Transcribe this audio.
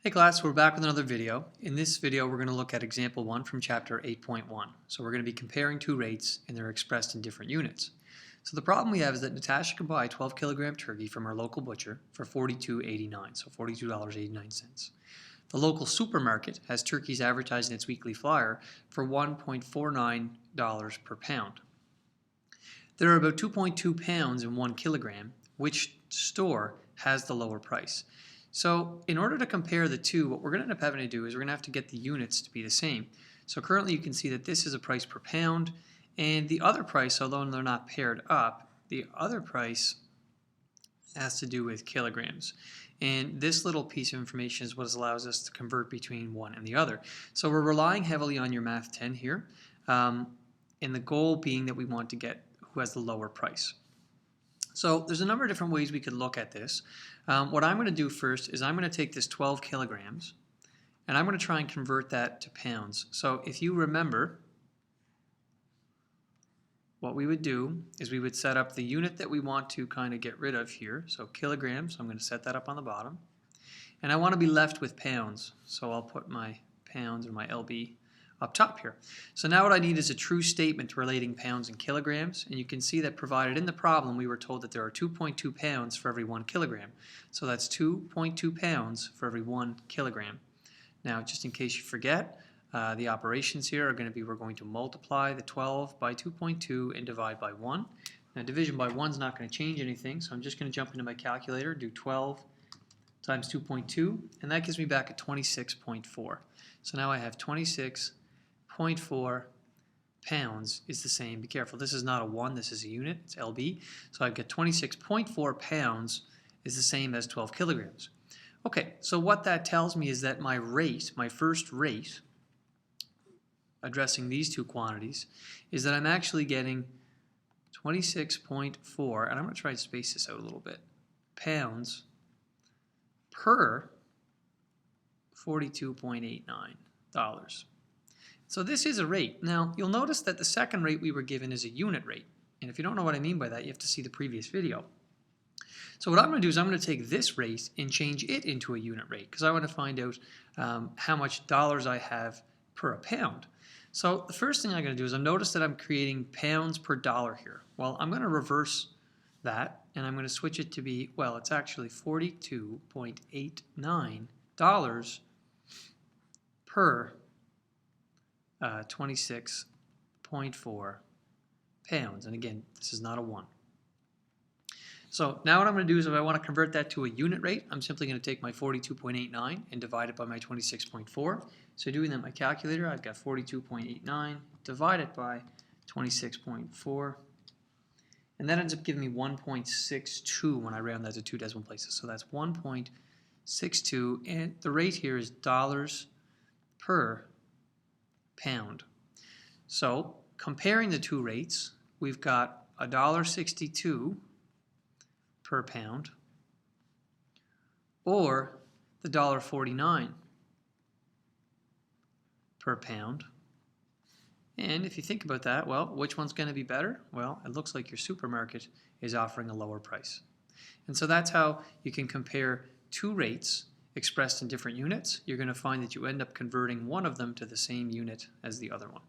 Hey class, we're back with another video. In this video, we're going to look at example 1 from chapter 8.1. So we're going to be comparing two rates and they're expressed in different units. So the problem we have is that Natasha can buy a 12 kilogram turkey from her local butcher for $42.89, so $42.89. The local supermarket has turkeys advertised in its weekly flyer for $1.49 per pound. There are about 2.2 pounds in 1 kilogram. Which store has the lower price? So in order to compare the two, what we're going to end up having to do is we're going to have to get the units to be the same. So currently you can see that this is a price per pound, and the other price, although they're not paired up, the other price has to do with kilograms. And this little piece of information is what allows us to convert between one and the other. So we're relying heavily on your Math 10 here, and the goal being that we want to get who has the lower price. So there's a number of different ways we could look at this. What I'm going to do first is I'm going to take this 12 kilograms and I'm going to try and convert that to pounds. So if you remember, what we would do is we would set up the unit that we want to kind of get rid of here. So kilograms, I'm going to set that up on the bottom. And I want to be left with pounds. So I'll put my pounds or my LB up top here. So now what I need is a true statement relating pounds and kilograms, and you can see that provided in the problem we were told that there are 2.2 pounds for every 1 kilogram. So that's 2.2 pounds for every 1 kilogram. Now just in case you forget, the operations here are going to be we're going to multiply the 12 by 2.2 and divide by 1. Now division by 1 is not going to change anything, so I'm just going to jump into my calculator, do 12 times 2.2, and that gives me back a 26.4. So now I have 26.4 pounds is the same. Be careful, this is not a 1, this is a unit, it's LB. So I've got 26.4 pounds is the same as 12 kilograms. Okay, so what that tells me is that my rate, my first rate, addressing these two quantities, is that I'm actually getting 26.4, and I'm going to try to space this out a little bit, pounds per $42.89. So this is a rate. Now you'll notice that the second rate we were given is a unit rate, and if you don't know what I mean by that, you have to see the previous video. So what I'm going to do is I'm going to take this rate and change it into a unit rate because I want to find out how much dollars I have per a pound. So the first thing I'm going to do is I notice that I'm creating pounds per dollar here. Well, I'm going to reverse that and I'm going to switch it to be, well, it's actually $42.89 per 26.4 pounds. And again, this is not a 1. So now what I'm going to do is if I want to convert that to a unit rate, I'm simply going to take my 42.89 and divide it by my 26.4. So doing that in my calculator, I've got 42.89 divided by 26.4. And that ends up giving me 1.62 when I round that to 2 decimal places. So that's 1.62, and the rate here is dollars per pound. So comparing the two rates, we've got $1.62 per pound or the $1.49 per pound. And if you think about that, well, which one's going to be better? Well, it looks like your supermarket is offering a lower price. And so that's how you can compare two rates expressed in different units. You're going to find that you end up converting one of them to the same unit as the other one.